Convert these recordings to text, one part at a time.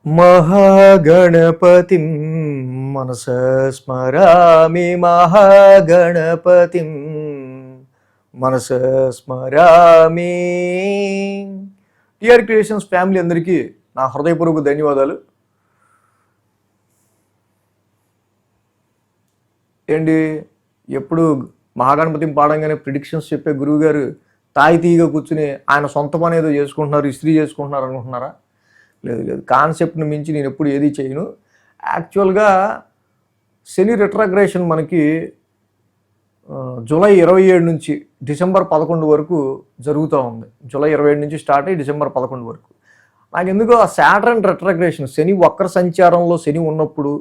మహాగణపతిం మనస స్మరామి మహాగణపతిం మనస స్మరామి. టిఆర్ క్రియేషన్స్ ఫ్యామిలీ అందరికీ నా హృదయపూర్వక ధన్యవాదాలు. ఏంటి ఎప్పుడు మహాగణపతిని పాడంగానే ప్రిడిక్షన్స్ చెప్పే గురువు గారు తాయితీగా కూర్చుని ఆయన సొంత పని ఏదో చేసుకుంటున్నారు, ఇస్త్రీ చేసుకుంటున్నారు అనుకుంటున్నారా? లేదు లేదు, కాన్సెప్ట్ని మించి నేను ఎప్పుడు ఏది చేయను. యాక్చువల్గా శని రిట్రాగ్రేషన్ మనకి జూలై 27 నుంచి డిసెంబర్ 11 వరకు జరుగుతూ ఉంది. జూలై 27 నుంచి స్టార్ట్ అయ్యి డిసెంబర్ 11 వరకు. నాకు ఎందుకో ఆ సాటర్న్ రిట్రాగ్రేషన్, శని వక్ర సంచారంలో శని ఉన్నప్పుడు,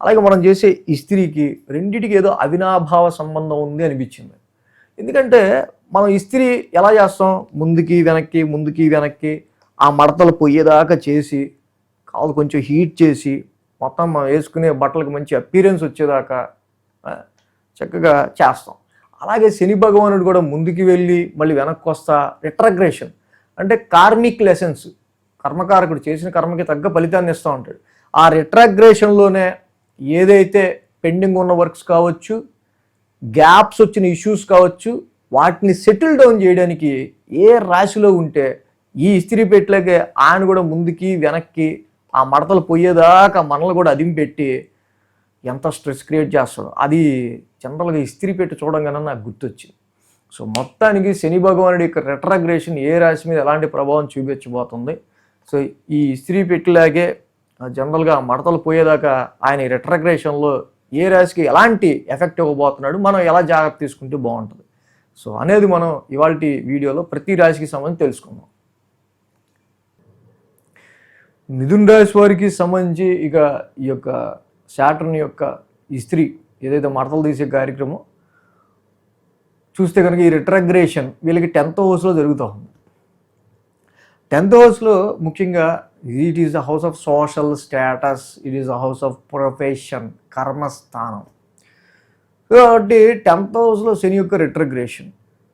అలాగే మనం చేసే ఇస్త్రీకి రెండిటికి ఏదో అవినాభావ సంబంధం ఉంది అనిపించింది. ఎందుకంటే మనం ఇస్త్రీ ఎలా చేస్తాం, ముందుకి వెనక్కి ఆ మడతలు పొయ్యేదాకా చేసి, కాదు కొంచెం హీట్ చేసి, మొత్తం మనం వేసుకునే బట్టలకు మంచి అపీరెన్స్ వచ్చేదాకా చక్కగా చేస్తాం. అలాగే శని భగవానుడు కూడా ముందుకు వెళ్ళి మళ్ళీ వెనక్కి వస్తా రిట్రాగ్రేషన్ అంటే కార్మిక్ లెసన్స్, కర్మకారకుడు చేసిన కర్మకి తగ్గ ఫలితాన్ని ఇస్తూ ఉంటాడు. ఆ రిట్రాగ్రేషన్లోనే ఏదైతే పెండింగ్ ఉన్న వర్క్స్ కావచ్చు, గ్యాప్స్ వచ్చిన ఇష్యూస్ కావచ్చు, వాటిని సెటిల్ డౌన్ చేయడానికి ఏ రాశిలో ఉంటే ఈ ఇస్త్రీ పెట్టలేకే ఆయన కూడా ముందుకి వెనక్కి ఆ మడతలు పోయేదాకా మనల్ని కూడా అదింపెట్టి ఎంత స్ట్రెస్ క్రియేట్ చేస్తాడో అది జనరల్గా ఇస్త్రీ పెట్టి చూడంగానే నాకు గుర్తొచ్చింది. సో మొత్తానికి శని భగవానుడి యొక్క రిట్రాగ్రేషన్ ఏ రాశి మీద ఎలాంటి ప్రభావం చూపించబోతుంది. సో ఈ ఇస్త్రీ పెట్టలేకే జనరల్గా మడతలు పోయేదాకా ఆయన రిట్రాగ్రేషన్లో ఏ రాశికి ఎలాంటి ఎఫెక్ట్ ఇవ్వబోతున్నాడు, మనం ఎలా జాగ్రత్త తీసుకుంటే బాగుంటుంది సో అనేది మనం ఇవాళ వీడియోలో ప్రతి రాశికి సంబంధించి తెలుసుకుందాం. మిథున రాశి వారికి సంబంధించి ఇక ఈ యొక్క శాటర్న్ యొక్క ఇస్త్రీ ఏదైతే మడతలు తీసే కార్యక్రమం చూస్తే కనుక ఈ రిట్రాగ్రేషన్ వీళ్ళకి 10th హౌస్లో జరుగుతూ ఉంది. 10th హౌస్లో ముఖ్యంగా it is the house of social status, it is the house of profession, కర్మస్థానం. కాబట్టి 10th హౌస్లో శని యొక్క రిట్రాగ్రేషన్.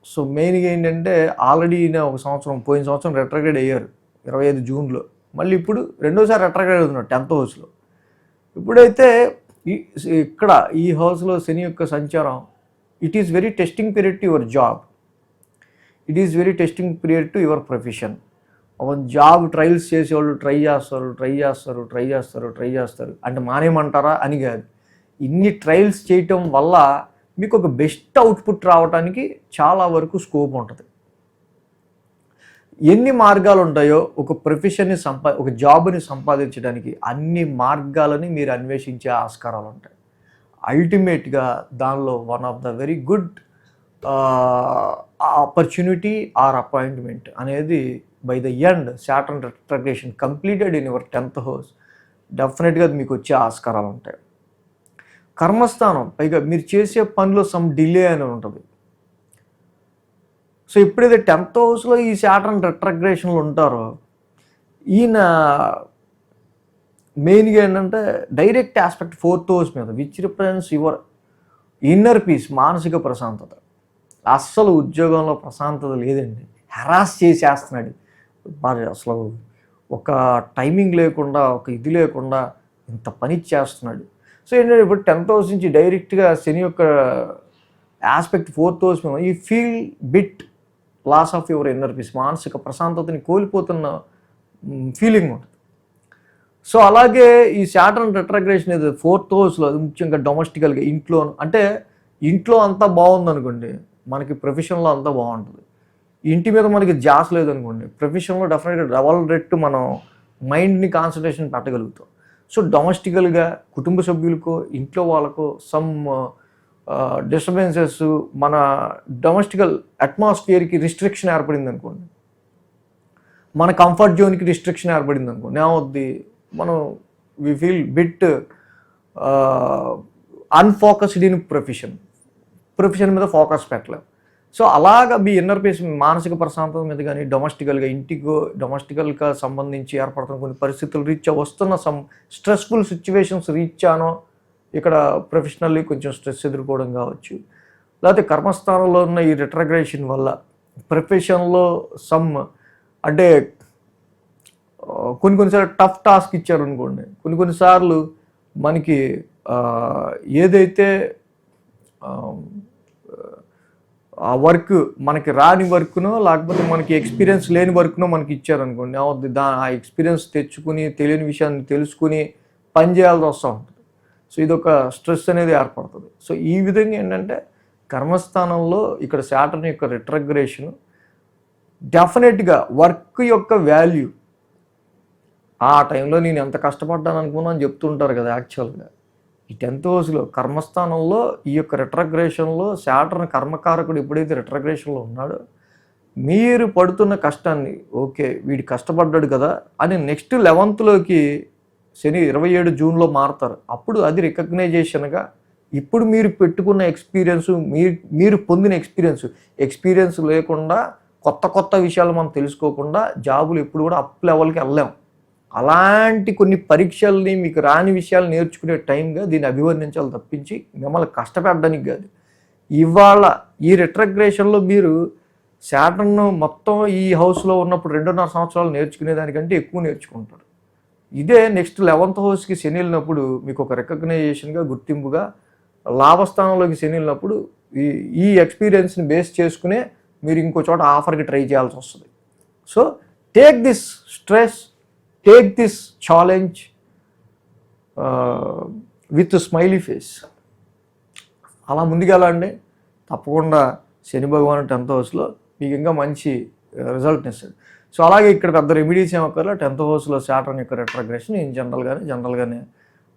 సో మెయిన్గా ఏంటంటే ఆల్రెడీ ఒక సంవత్సరం పోయిన సంవత్సరం రిట్రాగ్రేడ్ అయ్యారు 25 జూన్లో, మళ్ళీ ఇప్పుడు రెండోసారి రిట్రాగ్రేడ్ అవుతున్నాడు 10th హౌస్లో. ఇప్పుడైతే ఇక్కడ ఈ హౌస్లో శని యొక్క సంచారం it is very testing period to your job, it is very testing period to your profession. ఒక జాబ్ ట్రయల్స్ చేసేవాళ్ళు ట్రై చేస్తారు అంటే మానేయమంటారా అని కాదు, ఇన్ని ట్రయల్స్ చేయటం వల్ల మీకు ఒక బెస్ట్ అవుట్పుట్ రావడానికి చాలా వరకు స్కోప్ ఉంటుంది. ఎన్ని మార్గాలు ఉంటాయో ఒక ప్రొఫెషన్ని ఒక జాబ్ని సంపాదించడానికి అన్ని మార్గాలని మీరు అన్వేషించే ఆస్కారాలు ఉంటాయి. అల్టిమేట్గా దానిలో one of the very good opportunity or appointment అనేది by the end Saturn retrogression completed in your 10th house డెఫినెట్గా మీకు వచ్చే ఆస్కారాలు ఉంటాయి. కర్మస్థానం, పైగా మీరు చేసే పనిలో సమ్ డిలే అని ఉంటుంది. సో ఎప్పుడైతే 10th హౌస్లో ఈ సాటర్న్ రిట్రాగ్రేషన్లు ఉంటారో ఈయన మెయిన్గా ఏంటంటే డైరెక్ట్ ఆస్పెక్ట్ 4th హౌస్ మీద which represents your inner peace, మానసిక ప్రశాంతత. అస్సలు ఉద్యోగంలో ప్రశాంతత లేదండి, హెరాస్ చేసేస్తున్నాడు, అసలు ఒక టైమింగ్ లేకుండా ఒక ఇది లేకుండా ఇంత పని చేస్తున్నాడు. సో ఏంటంటే ఇప్పుడు 10th హౌస్ నుంచి డైరెక్ట్గా శని యొక్క ఆస్పెక్ట్ 4th హౌస్ మీద ఈ feel bit loss of your inner peace, మానసిక ప్రశాంతతని కోల్పోతున్న ఫీలింగ్ ఉంటుంది. సో అలాగే ఈ సాటర్న్ రిట్రాగ్రేషన్ ఏదో 4th హౌస్లో అది ముఖ్యంగా డొమెస్టికల్గా ఇంట్లో, అంటే ఇంట్లో అంతా బాగుందనుకోండి మనకి ప్రొఫెషన్లో అంతా బాగుంటుంది. ఇంటి మీద మనకి జాస్ లేదనుకోండి ప్రొఫెషన్లో డెఫినెట్గా డబల్ రెట్టు మనం మైండ్ని కాన్సన్ట్రేషన్ పెట్టగలుగుతాం. సో డొమెస్టికల్గా కుటుంబ సభ్యులకో ఇంట్లో వాళ్ళకో సమ్ డిస్టర్బెన్సెస్, మన డొమెస్టికల్ అట్మాస్ఫియర్కి రిస్ట్రిక్షన్ ఏర్పడింది అనుకోండి, మన కంఫర్ట్ జోన్కి రిస్ట్రిక్షన్ ఏర్పడింది అనుకోండి, ఏమవుద్ది, మనం we feel bit unfocused in profession మీద ఫోకస్ పెట్టలేం. సో అలాగా మీ ఇన్నర్ పీస్, మానసిక ప్రశాంతత మీద కానీ డొమెస్టికల్గా డొమెస్టికల్గా సంబంధించి ఏర్పడుతున్న కొన్ని పరిస్థితులు రీత్యా వస్తున్న సమ్ స్ట్రెస్ఫుల్ సిచ్యువేషన్స్ రీత్యానో ఇక్కడ ప్రొఫెషనల్లీ కొంచెం స్ట్రెస్ ఎదుర్కోవడం కావచ్చు, లేకపోతే కర్మస్థానంలో ఉన్న ఈ రిట్రాగ్రేషన్ వల్ల ప్రొఫెషన్లో సమ్ అంటే కొన్నిసార్లు టఫ్ టాస్క్ ఇచ్చారు అనుకోండి, కొన్నిసార్లు మనకి ఏదైతే ఆ వర్క్ మనకి రాని వర్క్నో లేకపోతే మనకి ఎక్స్పీరియన్స్ లేని వర్క్నో మనకి ఇచ్చారనుకోండి, ఆ ఎక్స్పీరియన్స్ తెచ్చుకుని తెలియని విషయాన్ని తెలుసుకుని పని చేయాల్సి వస్తూ ఉంటుంది. సో ఇదొక స్ట్రెస్ అనేది ఏర్పడుతుంది. సో ఈ విధంగా ఏంటంటే కర్మస్థానంలో ఇక్కడ శాటర్న్ యొక్క రిట్రగ్రేషన్ డెఫినెట్గా వర్క్ యొక్క వాల్యూ, ఆ టైంలో నేను ఎంత కష్టపడ్డాను అనుకున్నాను అని చెప్తుంటారు కదా. యాక్చువల్గా ఈ 10th హౌస్లో కర్మస్థానంలో ఈ యొక్క రిట్రగ్రేషన్లో శాటర్న్ కర్మకారకుడు ఎప్పుడైతే రిట్రగ్రేషన్లో ఉన్నాడో, మీరు పడుతున్న కష్టాన్ని ఓకే వీడు కష్టపడ్డాడు కదా అని నెక్స్ట్ 11th శని 27 జూన్లో మారుతారు. అప్పుడు అది రికగ్నైజేషన్గా ఇప్పుడు మీరు పెట్టుకున్న ఎక్స్పీరియన్స్, మీరు పొందిన ఎక్స్పీరియన్స్ లేకుండా కొత్త విషయాలు మనం తెలుసుకోకుండా జాబులు ఎప్పుడు కూడా అప్ లెవెల్కి వెళ్ళాం. అలాంటి కొన్ని పరీక్షల్ని, మీకు రాని విషయాలు నేర్చుకునే టైంగా దీన్ని అభివర్ణించాలి తప్పించి మిమ్మల్ని కష్టపెట్టడానికి కాదు. ఇవాళ ఈ రిట్రగ్రేషన్లో మీరు శాటర్న్ మొత్తం ఈ హౌస్లో ఉన్నప్పుడు 2.5 సంవత్సరాలు నేర్చుకునే దానికంటే ఎక్కువ నేర్చుకుంటారు. ఇదే నెక్స్ట్ 11th హౌస్కి శని వెళ్ళినప్పుడు మీకు ఒక రికగ్నైజేషన్గా, గుర్తింపుగా, లాభస్థానంలోకి శని వెళ్ళినప్పుడు ఈ ఎక్స్పీరియన్స్ని బేస్ చేసుకునే మీరు ఇంకో చోట ఆఫర్కి ట్రై చేయాల్సి వస్తుంది. So take this stress, take this challenge with smiley face. అలా ముందుకెళ్ళండి. తప్పకుండా శని భగవాన్ 10th హౌస్లో మీకు ఇంకా మంచి రిజల్ట్ని ఇస్తాడు. సో అలాగే ఇక్కడ పెద్ద రెమెడీస్ ఏమక్కర్లా. 10th హౌస్లో శాటర్న్ యొక్క రిట్రగ్రేషన్ జనరల్గానే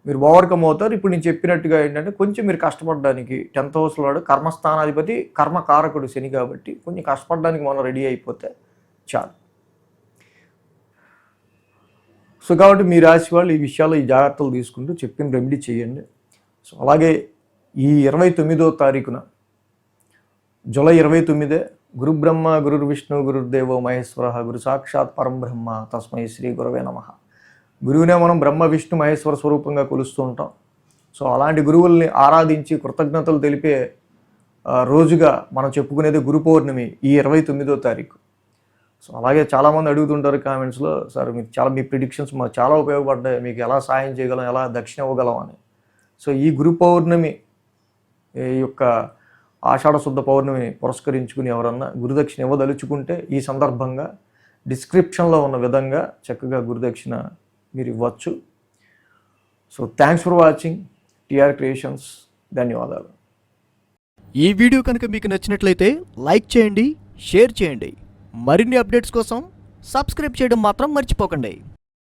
మీరు ఓవర్కమ్ అవుతారు. ఇప్పుడు నేను చెప్పినట్టుగా ఏంటంటే కొంచెం మీరు కష్టపడడానికి 10th హౌస్లో కర్మస్థానాధిపతి కర్మకారకుడు శని కాబట్టి కొంచెం కష్టపడడానికి మనం రెడీ అయిపోతే చాలు. సో కాబట్టి మీ రాశి వాళ్ళు ఈ విషయాల్లో ఈ జాగ్రత్తలు తీసుకుంటూ చెప్పిన రెమెడీ చేయండి. సో అలాగే ఈ 29వ తారీఖున జూలై 29 గురు బ్రహ్మ గురు విష్ణు గురుర్దేవో మహేశ్వర గురు సాక్షాత్ పరం బ్రహ్మ తస్మై శ్రీ గురవే నమః. గురువునే మనం బ్రహ్మ విష్ణు మహేశ్వర స్వరూపంగా కొలుస్తూ ఉంటాం. సో అలాంటి గురువుల్ని ఆరాధించి కృతజ్ఞతలు తెలిపే రోజుగా మనం చెప్పుకునేది గురు పౌర్ణమి ఈ 29వ తారీఖు. సో అలాగే చాలామంది అడుగుతుంటారు కామెంట్స్లో, సార్ మీ ప్రిడిక్షన్స్ మాకు చాలా ఉపయోగపడ్డాయి, మీకు ఎలా సాయం చేయగలం, ఎలా దక్షిణ ఇవ్వగలం అని. సో ఈ గురు పౌర్ణమి ఈ యొక్క ఆషాఢ శుద్ధ పౌర్ణమిని పురస్కరించుకుని ఎవరన్నా గురుదక్షిణ ఇవ్వదలుచుకుంటే ఈ సందర్భంగా డిస్క్రిప్షన్లో ఉన్న విధంగా చక్కగా గురుదక్షిణ మీరు ఇవ్వచ్చు. So thanks for watching TR creations. ధన్యవాదాలు. ఈ వీడియో కనుక మీకు నచ్చినట్లయితే లైక్ చేయండి, షేర్ చేయండి. మరిన్ని అప్డేట్స్ కోసం సబ్స్క్రైబ్ చేయడం మాత్రం మర్చిపోకండి.